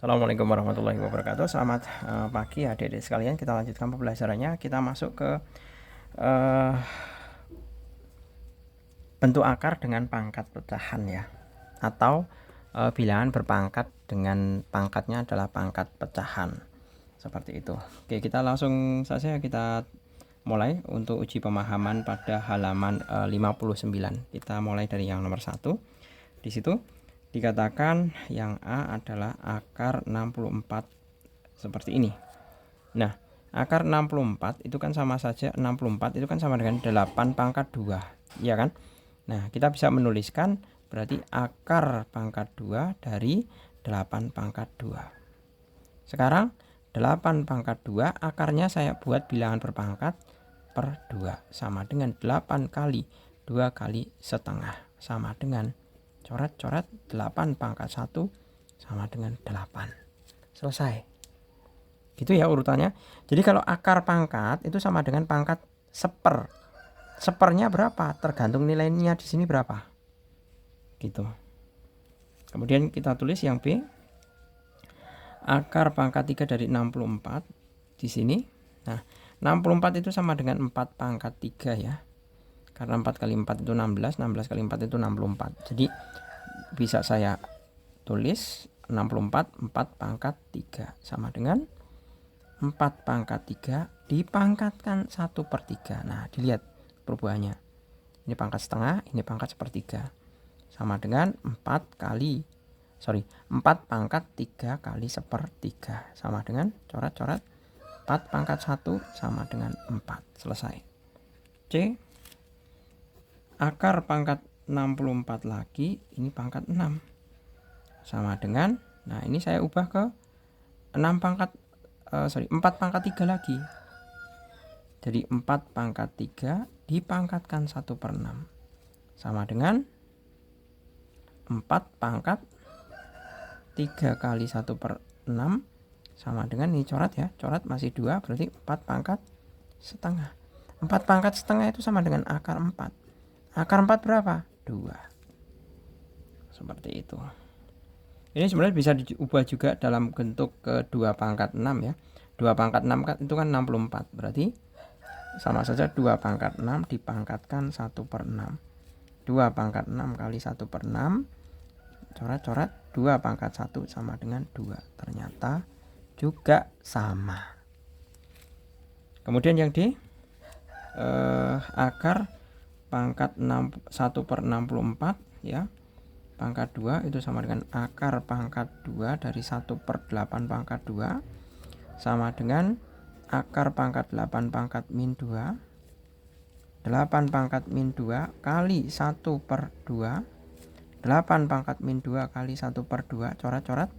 Assalamualaikum warahmatullahi wabarakatuh. Selamat pagi adik-adik sekalian. Kita lanjutkan pembelajarannya. Kita masuk ke bentuk akar dengan pangkat pecahan ya, atau bilangan berpangkat dengan pangkatnya adalah pangkat pecahan, seperti itu. Oke, kita langsung saja kita mulai untuk uji pemahaman pada halaman 59. Kita mulai dari yang nomor 1. Di situ dikatakan yang A adalah akar 64 seperti ini. Nah, akar 64 itu kan sama saja, 64 itu kan sama dengan 8 pangkat 2, ya kan? Nah, kita bisa menuliskan berarti akar pangkat 2 dari 8 pangkat 2. Sekarang 8 pangkat 2 akarnya saya buat bilangan berpangkat per 2, sama dengan 8 kali 2 kali setengah, sama dengan coret-coret 8 pangkat 1 sama dengan 8. Selesai. Gitu ya urutannya. Jadi kalau akar pangkat itu sama dengan pangkat seper. Sepernya berapa? Tergantung nilainya di sini berapa. Gitu. Kemudian kita tulis yang B. Akar pangkat 3 dari 64 di sini. Nah, 64 itu sama dengan 4 pangkat 3 ya. Karena 4 kali 4 itu 16, 16 kali 4 itu 64. Jadi bisa saya tulis 64 4 pangkat 3 sama dengan 4 pangkat 3 dipangkatkan 1/3. Nah, dilihat perubahannya. Ini pangkat setengah, ini pangkat sepertiga. Sama dengan 4 pangkat 3 kali sepertiga. Sama dengan coret-coret 4 pangkat 1 sama dengan 4. Selesai. C. Akar pangkat 64 lagi, ini pangkat 6. Sama dengan, nah ini saya ubah ke 4 pangkat 3 lagi. Jadi 4 pangkat 3 dipangkatkan 1/6. Sama dengan 4 pangkat 3 kali 1/6 sama dengan ini coret ya. Coret masih 2, berarti 4 pangkat setengah. 4 pangkat setengah itu sama dengan akar 4. Akar 4 berapa? 2. Seperti itu. Ini sebenarnya bisa diubah juga dalam bentuk ke 2 pangkat 6 ya. 2 pangkat 6 itu kan 64. Berarti sama saja 2 pangkat 6 dipangkatkan 1/6. 2 pangkat 6 kali 1/6. Coret-coret 2 pangkat 1 sama dengan 2. Ternyata juga sama. Kemudian yang D. Akar pangkat 1/64 ya. Pangkat 2 itu sama dengan akar pangkat 2 dari 1/8 pangkat 2 sama dengan akar pangkat 8 pangkat min 2. 8 pangkat min 2 kali 1/2. 8 pangkat min 2 kali 1/2. Coret-coret.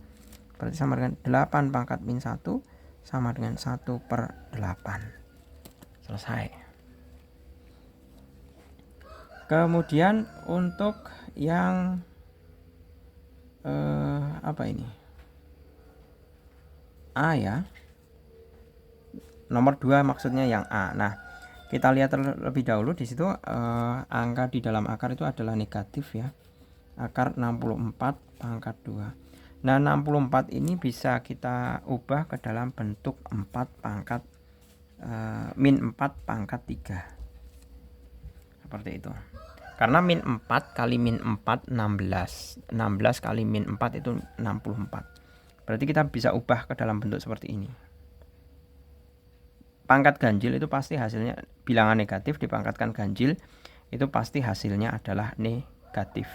Berarti sama dengan 8 pangkat min 1 sama dengan 1/8. Selesai. Kemudian untuk yang apa ini? A ya. Nomor 2 maksudnya yang A. Nah, kita lihat terlebih dahulu di situ angka di dalam akar itu adalah negatif ya. Akar 64 pangkat 2. Nah, 64 ini bisa kita ubah ke dalam bentuk 4 pangkat min 4 pangkat 3. Seperti itu. Karena min 4 kali min 4 16. 16 kali min 4 itu 64. Berarti kita bisa ubah ke dalam bentuk seperti ini. Pangkat ganjil itu pasti hasilnya bilangan negatif dipangkatkan ganjil, itu pasti hasilnya adalah negatif.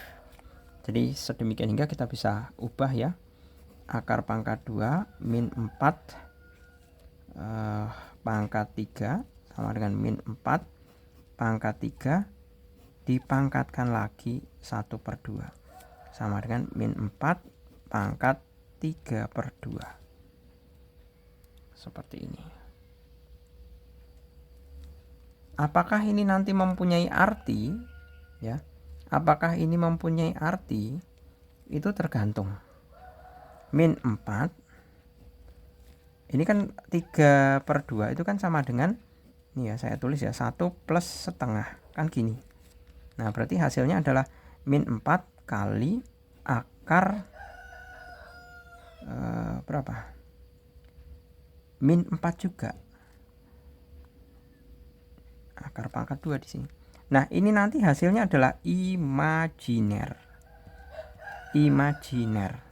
Jadi sedemikian hingga kita bisa ubah ya. Akar pangkat 2 min 4 pangkat 3 sama dengan min 4 pangkat 3 dipangkatkan lagi 1/2 sama dengan min 4 pangkat 3/2. Seperti ini. Apakah ini nanti mempunyai arti ya? Apakah ini mempunyai arti? Itu tergantung. Min 4 ini kan 3/2 itu kan sama dengan ini ya, saya tulis ya 1 plus setengah kan gini. Nah, berarti hasilnya adalah min 4 kali akar berapa? Min 4 juga. Akar pangkat 2 di sini. Nah, ini nanti hasilnya adalah imajiner. Imajiner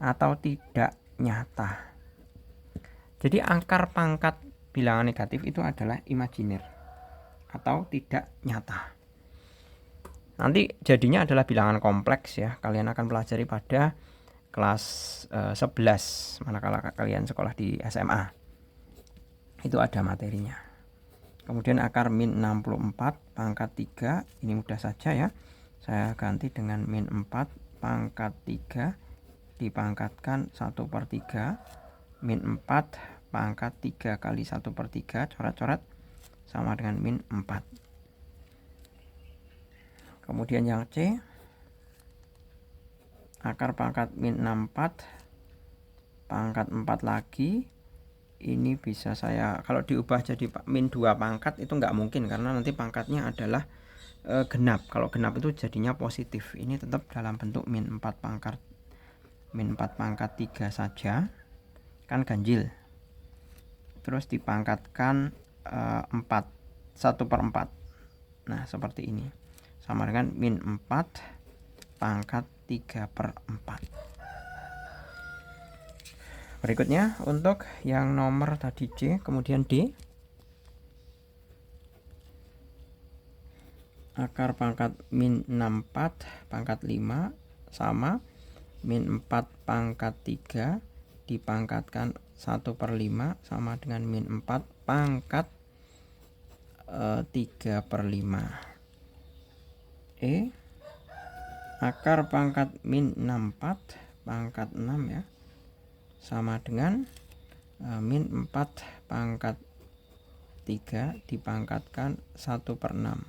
atau tidak nyata. Jadi akar pangkat bilangan negatif itu adalah imajiner atau tidak nyata. Nanti jadinya adalah bilangan kompleks ya. Kalian akan pelajari pada kelas 11 manakala kalian sekolah di SMA. Itu ada materinya. Kemudian akar min 64 pangkat 3, ini mudah saja ya. Saya ganti dengan min 4 pangkat 3 dipangkatkan 1/3 min 4 pangkat 3 kali 1/3 coret-coret sama dengan min 4. Kemudian yang C, akar pangkat min 64 pangkat 4 lagi. Ini bisa saya, kalau diubah jadi min 2 pangkat itu nggak mungkin karena nanti pangkatnya adalah genap. Kalau genap itu jadinya positif. Ini tetap dalam bentuk min 4 pangkat 3 saja, kan ganjil. Terus dipangkatkan 1/4. Nah, seperti ini. Sama dengan min 4 pangkat 3/4. Berikutnya untuk yang nomor tadi C, kemudian D. Akar pangkat min 64 pangkat 5 sama min 4 pangkat 3 dipangkatkan 1/5 sama dengan min 4 pangkat 3/5. E, akar pangkat min 64 pangkat 6 ya, sama dengan min 4 pangkat 3 dipangkatkan 1/6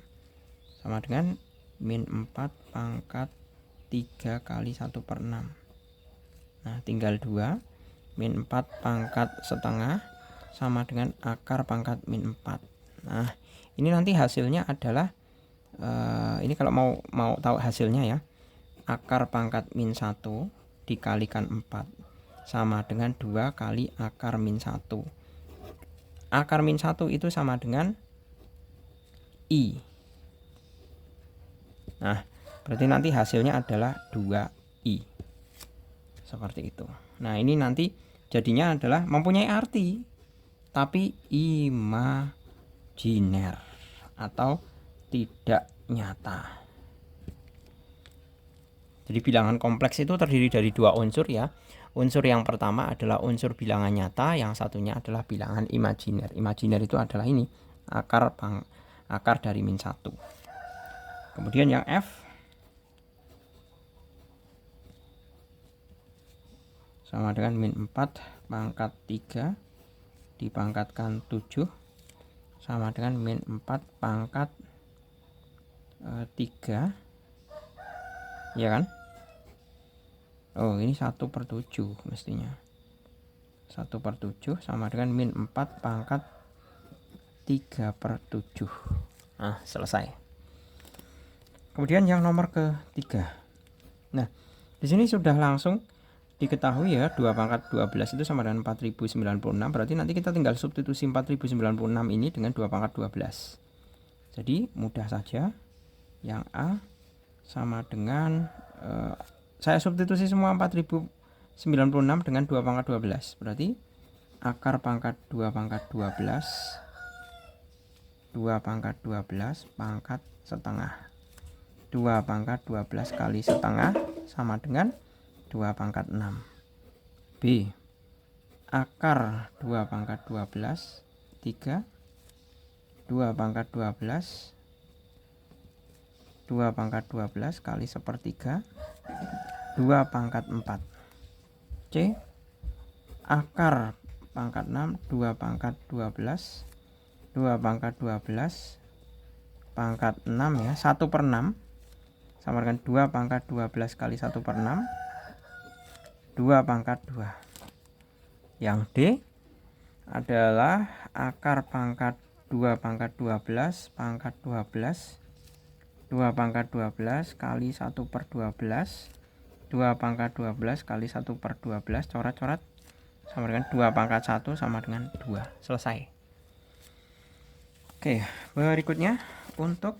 sama dengan min 4 pangkat 3 kali 1/6. Nah, tinggal 2. Min 4 pangkat setengah sama dengan akar pangkat min 4. Nah, ini nanti hasilnya adalah ini kalau mau tahu hasilnya ya, akar pangkat min 1 dikalikan 4 sama dengan 2 kali akar min 1. Akar min 1 itu sama dengan I. Nah, berarti nanti hasilnya adalah 2I. Seperti itu. Nah, ini nanti jadinya adalah mempunyai arti tapi imajiner atau tidak nyata. Jadi bilangan kompleks itu terdiri dari 2 unsur ya. Unsur yang pertama adalah unsur bilangan nyata, yang satunya adalah bilangan imajiner. Imajiner itu adalah ini, akar dari min 1. Kemudian yang F sama dengan min 4 pangkat 3 dipangkatkan 7 sama dengan min 4 pangkat 3, ya kan? Oh, ini 1/7 mestinya. 1/7 sama dengan min 4 pangkat 3/7. Nah, selesai. Kemudian yang nomor ketiga. Nah, di sini sudah langsung diketahui ya, 2 pangkat 12 itu sama dengan 4096. Berarti nanti kita tinggal substitusi 4096 ini dengan 2 pangkat 12. Jadi mudah saja. Yang A sama dengan saya substitusi semua 4096 dengan 2 pangkat 12. Berarti akar pangkat 2 pangkat 12 2 pangkat 12 pangkat setengah. 2 pangkat 12 kali setengah sama dengan 2 pangkat 6. B, akar 2 pangkat 12 3 2 pangkat 12 2 pangkat 12 kali 1/3 2 pangkat 4. C, akar pangkat 6 2 pangkat 12 2 pangkat 12 pangkat 6 ya, 1/6 sama dengan 2 pangkat 12 kali 1/6 2 pangkat 2. Yang D adalah akar pangkat 2 pangkat 12 pangkat 12 2 pangkat 12 kali 1/12 2 pangkat 12 kali 1/12 coret-coret sama dengan 2 pangkat 1 sama dengan 2. Selesai. Oke, berikutnya untuk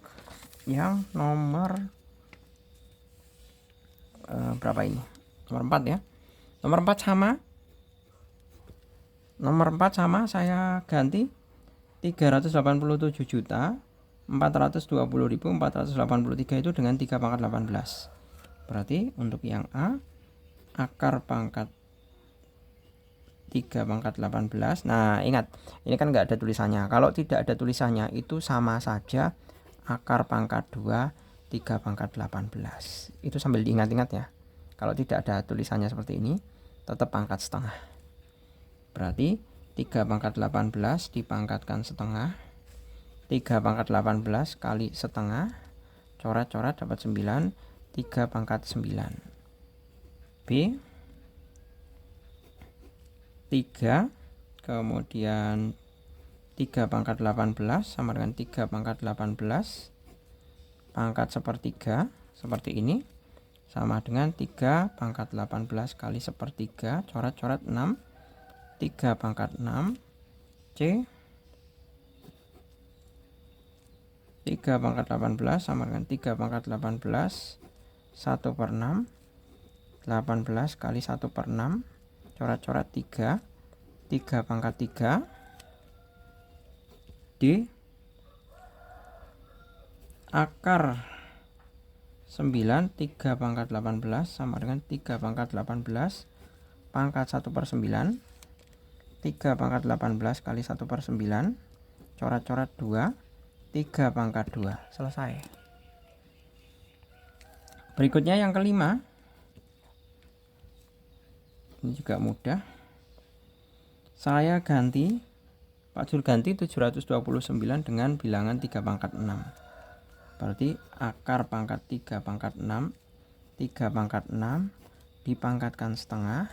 yang nomor berapa ini? Nomor 4 ya. Nomor 4 sama. Nomor 4 sama, saya ganti 387.420.483 itu dengan 3 pangkat 18. Berarti untuk yang A, akar pangkat 3 pangkat 18. Nah, ingat, ini kan nggak ada tulisannya. Kalau tidak ada tulisannya itu sama saja akar pangkat 2 3 pangkat 18. Itu sambil diingat-ingat ya. Kalau tidak ada tulisannya seperti ini, tetap pangkat setengah. Berarti 3 pangkat 18 dipangkatkan setengah. 3 pangkat 18 kali setengah. Coret-coret dapat 9. 3 pangkat 9. B 3, kemudian 3 pangkat 18 sama dengan 3 pangkat 18 pangkat sepertiga seperti ini, sama dengan 3 pangkat 18 kali sepertiga, coret-coret 6, 3 pangkat 6. C 3 pangkat 18 sama dengan 3 pangkat 18 1/6, 18 kali 1/6, coret-coret 3, 3 pangkat 3. D akar 9 3 pangkat 18 sama dengan 3 pangkat 18 pangkat 1/9, 3 pangkat 18 kali 1/9, coret-coret 2, 3 pangkat 2. Selesai. Berikutnya yang kelima, ini juga mudah. Saya ganti, Pak Jul ganti 729 dengan bilangan 3 pangkat 6. Berarti akar pangkat 3 pangkat 6, 3 pangkat 6 dipangkatkan setengah,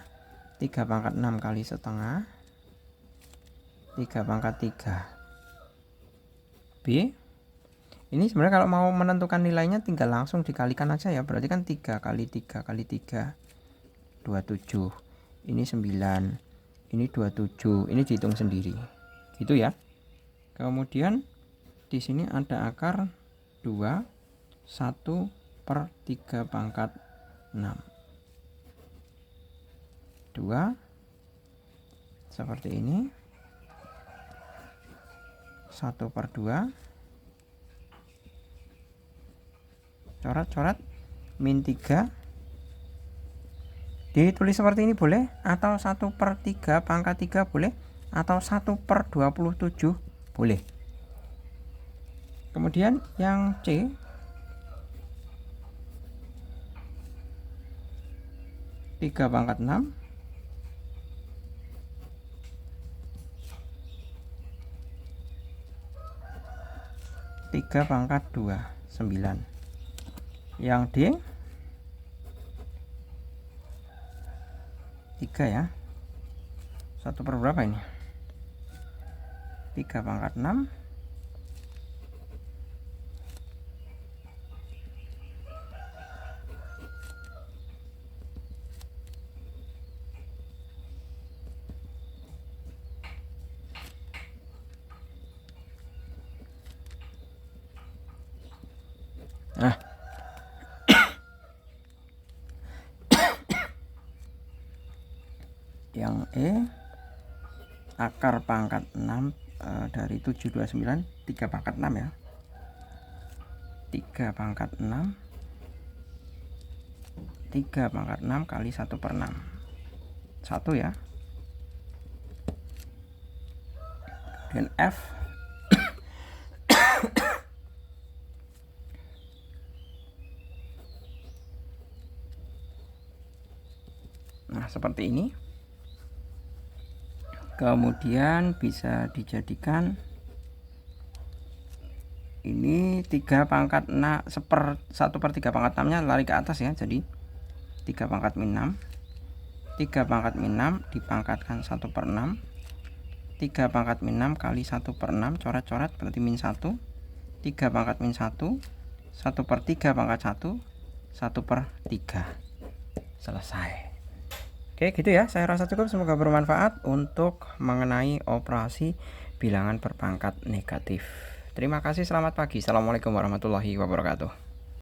3 pangkat 6 kali setengah, 3 pangkat 3. B ini sebenarnya kalau mau menentukan nilainya tinggal langsung dikalikan aja ya. Berarti kan 3 kali 3 kali 3 27. Ini 9. Ini 27. Ini dihitung sendiri. Gitu ya. Kemudian di sini ada akar 2 1/3 pangkat 6. 2 seperti ini. 1/2. Coret-coret min 3. Ditulis seperti ini boleh, atau 1/3 pangkat 3 boleh, atau 1/27 boleh. Kemudian yang C 3 pangkat 6, 3 pangkat 2 9. Yang D 3 ya. 1/berapa ini? 3 pangkat 6. Nah, yang E akar pangkat 6 dari 729, 3 pangkat 6 ya. 3 pangkat 6, 3 pangkat 6 kali 1/6. 1 ya. Dan F nah seperti ini. Kemudian bisa dijadikan ini 3 pangkat 6 1/3 pangkat 6 nya lari ke atas ya. Jadi 3 pangkat min 6, 3 pangkat min 6 dipangkatkan 1/6, 3 pangkat min 6 kali 1/6, coret-coret berarti min 1, 3 pangkat min 1, 1/3 pangkat 1, 1/3. Selesai. Oke, gitu ya. Saya rasa cukup. Semoga bermanfaat untuk mengenai operasi bilangan berpangkat negatif. Terima kasih. Selamat pagi. Assalamualaikum warahmatullahi wabarakatuh.